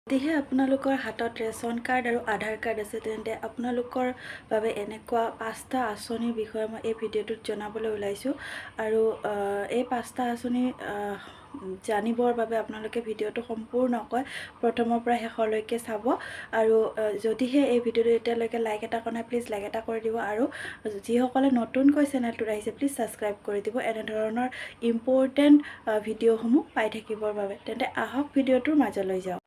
যদিহে আপোনালোকৰ হাতত ৰেচন কাৰ্ড আৰু আধাৰ কাৰ্ড আছে তেন্তে আপোনালোকৰ বাবে এনেকুৱা 5টা আঁচনিৰ বিষয়ে মই এই ভিডিঅ'টোত জনাবলৈ ওলাইছোঁ আৰু এই 5টা আঁচনি জানিবৰ বাবে আপোনালোকে ভিডিঅ'টো সম্পূৰ্ণকৈ প্ৰথমৰ পৰা শেষলৈকে চাব আৰু যদিহে এই ভিডিঅ'টো এতিয়ালৈকে লাইক এটা কৰা নাই প্লিজ লাইক এটা কৰি দিব আৰু যিসকলে নতুনকৈ চেনেলটোত আহিছে প্লিজ ছাবস্ক্ৰাইব কৰি দিব এনেধৰণৰ ইম্পৰ্টেণ্ট ভিডিঅ'সমূহ পাই থাকিবৰ বাবে। তেন্তে আহক ভিডিঅ'টোৰ মাজলৈ যাওঁ।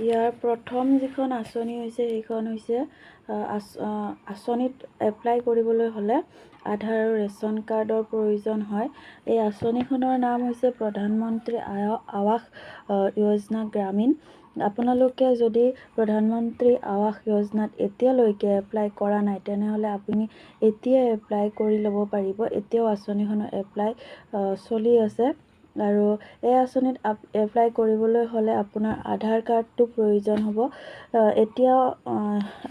ইয়াৰ প্ৰথম যিখন আঁচনি হৈছে সেইখন হৈছে আঁচনিত এপ্লাই কৰিবলৈ হ'লে আধাৰ আৰু ৰেচন কাৰ্ডৰ প্ৰয়োজন হয়। এই আঁচনিখনৰ নাম হৈছে প্ৰধানমন্ত্ৰী আৱাস যোজনা গ্ৰামীণ। আপোনালোকে যদি প্ৰধানমন্ত্ৰী আৱাস যোজনাত এতিয়ালৈকে এপ্লাই কৰা নাই তেনেহ'লে আপুনি এতিয়াই এপ্লাই কৰি ল'ব পাৰিব। এতিয়াও আঁচনিখনৰ এপ্লাই চলি আছে আৰু এই আঁচনিত এপ্লাই কৰিবলৈ হ'লে আপোনাৰ আধাৰ কাৰ্ডটো প্ৰয়োজন হ'ব। এতিয়াও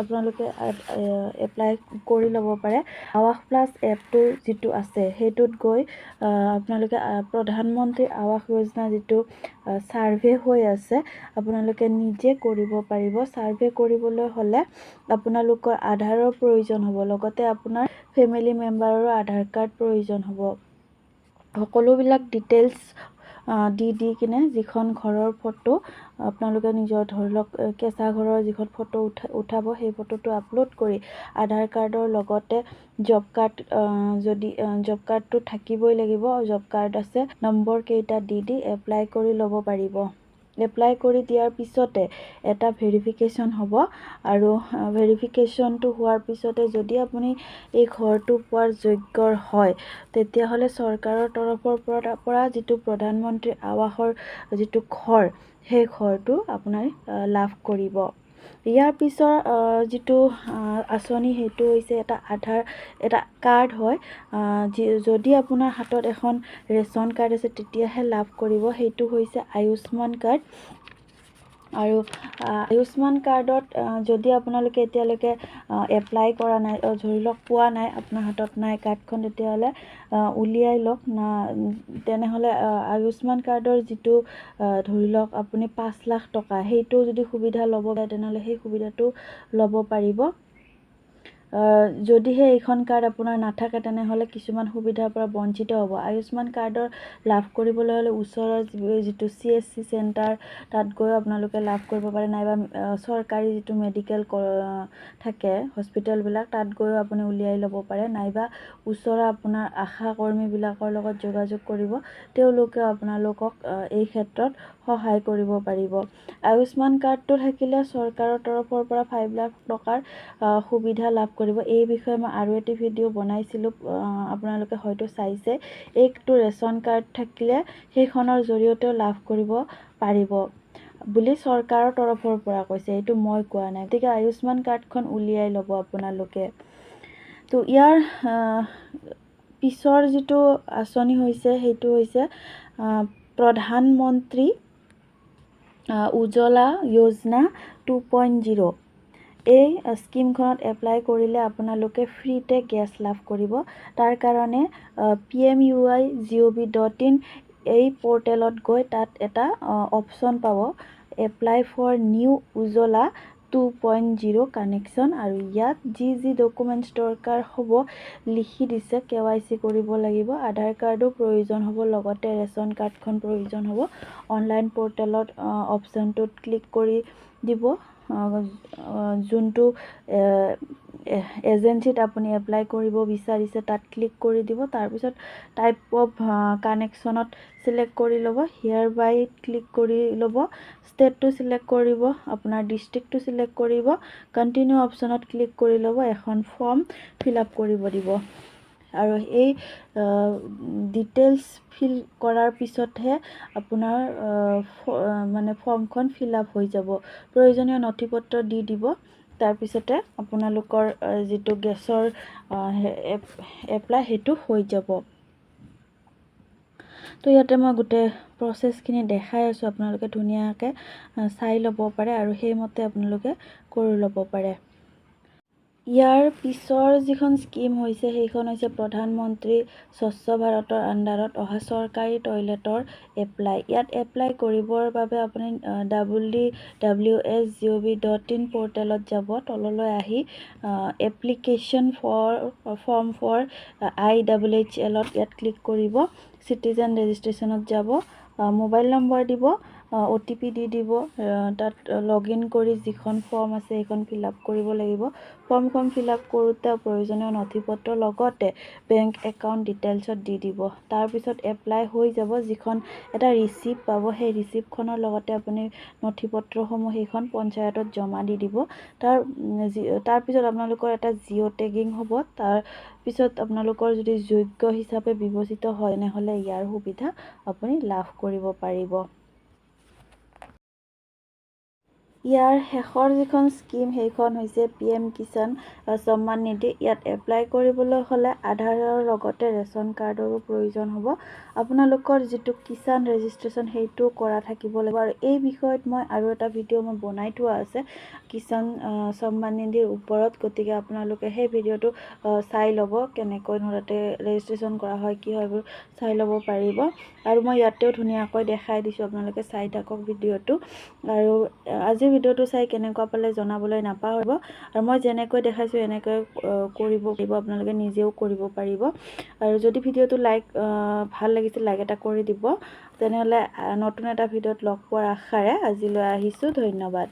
আপোনালোকে এপ্লাই কৰি ল'ব পাৰে। আৱাস প্লাছ এপটো যিটো আছে সেইটোত গৈ আপোনালোকে প্ৰধানমন্ত্ৰী আৱাস যোজনা যিটো ছাৰ্ভে হৈ আছে আপোনালোকে নিজে কৰিব পাৰিব। ছাৰ্ভে কৰিবলৈ হ'লে আপোনালোকৰ আধাৰৰ প্ৰয়োজন হ'ব, লগতে আপোনাৰ ফেমিলি মেম্বাৰৰো আধাৰ কাৰ্ড প্ৰয়োজন হ'ব। সকলোবিলাক ডিটেইলছ দি কিনে যিখন ঘৰৰ ফটো আপোনালোকে নিজৰ ধৰি লওক কেঁচা ঘৰৰ যিখন ফটো উঠাব সেই ফটোটো আপলোড কৰি আধাৰ কাৰ্ডৰ লগতে জব কাৰ্ড যদি জব কাৰ্ডটো থাকিবই লাগিব, জব কাৰ্ড আছে নম্বৰ কেইটা দি এপ্লাই কৰি ল'ব পাৰিব। এপ্লাই কৰি দিয়াৰ পিছতে এটা ভেৰিফিকেশ্যন হ'ব আৰু ভেৰিফিকেশ্যনটো হোৱাৰ পিছতে যদি আপুনি এই ঘৰটো পোৱাৰ যোগ্যৰ হয় তেতিয়াহ'লে চৰকাৰৰ তৰফৰ পৰা যিটো প্ৰধানমন্ত্ৰী আৱাসৰ যিটো ঘৰ সেই ঘৰটো আপোনাৰ লাভ কৰিব। ইয়াৰ পিছৰ যিটো আঁচনি সেইটো হৈছে এটা কাৰ্ড হয়। যদি আপোনাৰ হাতত এখন ৰেচন কাৰ্ড আছে তেতিয়াহে লাভ কৰিব। সেইটো হৈছে আয়ুষ্মান কাৰ্ড আৰু আয়ুষ্মান কাৰ্ডত যদি আপোনালোকে এতিয়ালৈকে এপ্লাই কৰা নাই, ধৰি লওক পোৱা নাই, আপোনাৰ হাতত নাই কাৰ্ডখন, তেতিয়াহ'লে উলিয়াই লওক না। তেনেহ'লে আয়ুষ্মান কাৰ্ডৰ যিটো ধৰি লওক আপুনি 5 লাখ টকা সেইটো যদি সুবিধা ল'ব পাৰে তেনেহ'লে সেই সুবিধাটো ল'ব পাৰিব। যদিহে এইখন কাৰ্ড আপোনাৰ নাথাকে তেনেহ'লে কিছুমান সুবিধাৰ পৰা বঞ্চিত হ'ব। আয়ুষ্মান কাৰ্ডৰ লাভ কৰিবলৈ হ'লে ওচৰৰ যিটো CSC চেণ্টাৰ তাত গৈ আপোনালোকে লাভ কৰিব পাৰে, নাইবা চৰকাৰী যিটো মেডিকেল থাকে হস্পিটেলবিলাক তাত গৈও আপুনি উলিয়াই ল'ব পাৰে, নাইবা ওচৰৰ আপোনাৰ আশা কৰ্মীবিলাকৰ লগত যোগাযোগ কৰিব, তেওঁলোকেও আপোনালোকক এই ক্ষেত্ৰত সহায় কৰিব পাৰিব। আয়ুষ্মান কাৰ্ডটো থাকিলে চৰকাৰৰ তৰফৰ পৰা 5 লাখ টকাৰ সুবিধা লাভ কৰিব। এই বিষয়ে মই আৰু এটি ভিডিঅ' বনাইছিলোঁ, আপোনালোকে হয়তো চাইছে। এইটো ৰেচন কাৰ্ড থাকিলে সেইখনৰ জৰিয়তেও লাভ কৰিব পাৰিব বুলি চৰকাৰৰ তৰফৰ পৰা কৈছে, এইটো মই কোৱা নাই। গতিকে আয়ুষ্মান কাৰ্ডখন উলিয়াই ল'ব আপোনালোকে। তো ইয়াৰ পিছৰ যিটো আঁচনি হৈছে সেইটো হৈছে প্ৰধানমন্ত্ৰী উজ্জ্বলা যোজনা 2.0। এই স্কিমখনত এপ্লাই কৰিলে আপোনালোকে ফ্ৰীতে গেছ লাভ কৰিব। তাৰ কাৰণে pmuy.gov.in এই পৰ্টেলত গৈ তাত এটা অপশ্যন পাব, apply for new Ujjwala 2.0 connection, আৰু ইয়াত যি ডকুমেণ্টছ দৰকাৰ হ'ব লিখি দিছে। KYC কৰিব লাগিব, আধাৰ কাৰ্ডো প্ৰয়োজন হ'ব, লগতে ৰেচন কাৰ্ডখন প্ৰয়োজন হ'ব। অনলাইন পৰ্টেলত অপশ্যনটোত ক্লিক কৰি দিব। যোনটো এজেঞ্চিত আপুনি এপ্লাই কৰিব বিচাৰিছে তাত ক্লিক কৰি দিব। তাৰপিছত টাইপ অফ কানেকশ্যনত চিলেক্ট কৰি ল'ব, হিয়াৰ বাই ক্লিক কৰি ল'ব, ষ্টেটটো চিলেক্ট কৰিব, আপোনাৰ ডিষ্ট্ৰিক্টটো চিলেক্ট কৰিব, কণ্টিনিউ অপশ্যনত ক্লিক কৰি ল'ব, এখন ফৰ্ম ফিল আপ কৰিব দিব আৰু এই ডিটেইলছ ফিল কৰাৰ পিছতহে আপোনাৰ মানে ফৰ্মখন ফিল আপ হৈ যাব। প্ৰয়োজনীয় নথিপত্ৰ দি দিব। তাৰপিছতে আপোনালোকৰ যিটো গেছৰ এপ্লাই সেইটো হৈ যাব। তো ইয়াতে মই গোটেই প্ৰচেছখিনি দেখাই আছোঁ, আপোনালোকে ধুনীয়াকৈ চাই ল'ব পাৰে আৰু সেইমতে আপোনালোকে কৰি ল'ব পাৰে। ইয়াৰ পিছৰ যিখন স্কিম হৈছে সেইখন হৈছে প্ৰধানমন্ত্ৰী স্বচ্ছ ভাৰতৰ আণ্ডাৰত অহা চৰকাৰী টয়লেটৰ এপ্লাই। ইয়াত এপ্লাই কৰিবৰ বাবে আপুনি www.gov.in পৰ্টেলত যাব, তললৈ আহি এপ্লিকেশ্যন ফৰ্ম ফৰ IHHL ইয়াত ক্লিক কৰিব। চিটিজেন ৰেজিষ্ট্ৰেশ্যনত যাব, মোবাইল নম্বৰ দিব, OTP দি দিব, তাত লগইন কৰি যিখন ফৰ্ম আছে সেইখন ফিল আপ কৰিব লাগিব। ফৰ্মখন ফিল আপ কৰোঁতে প্ৰয়োজনীয় নথিপত্ৰ লগতে বেংক একাউণ্ট ডিটেইলছত দি দিব। তাৰপিছত এপ্লাই হৈ যাব। যিখন এটা ৰিচিপ্ট পাব, সেই ৰিচিপ্টখনৰ লগতে আপুনি নথিপত্ৰসমূহ সেইখন পঞ্চায়তত জমা দি দিব। তাৰপিছত আপোনালোকৰ এটা জিঅ' টেগিং হ'ব। তাৰপিছত আপোনালোকৰ যদি যোগ্য হিচাপে বিবেচিত হয় তেনেহ'লে ইয়াৰ সুবিধা আপুনি লাভ কৰিব পাৰিব। ইয়াৰ শেষৰ যিখন স্কিম সেইখন হৈছে PM কিষাণ সন্মান নিধি। ইয়াত এপ্লাই কৰিবলৈ হ'লে আধাৰৰ লগতে ৰেচন কাৰ্ডৰো প্ৰয়োজন হ'ব। আপোনালোকৰ যিটো কিষাণ ৰেজিষ্ট্ৰেশ্যন সেইটো কৰা থাকিব লাগিব। আৰু এই বিষয়ত মই আৰু এটা ভিডিঅ' মই বনাই থোৱা আছে কিষাণ সন্মান নিধিৰ ওপৰত, গতিকে আপোনালোকে সেই ভিডিঅ'টো চাই ল'ব, কেনেকৈ তাতে ৰেজিষ্ট্ৰেশ্যন কৰা হয়, কি হয় এইবোৰ চাই ল'ব পাৰিব। আৰু মই ইয়াতেও ধুনীয়াকৈ দেখাই দিছোঁ, আপোনালোকে চাই থাকক ভিডিঅ'টো। আৰু আজিৰ ভিডিঅ'টো চাই কেনেকুৱা পালে জনাবলৈ নাপাহৰিব। আৰু মই যেনেকৈ দেখাইছোঁ এনেকৈ কৰিব পাৰিব, আপোনালোকে নিজেও কৰিব পাৰিব। আৰু যদি ভিডিঅ'টো ভাল লাগিছে লাইক এটা কৰি দিব। তেনেহ'লে নতুন এটা ভিডিঅ'ত লগ পোৱাৰ আশাৰে আজিলৈ আহিছোঁ। ধন্যবাদ।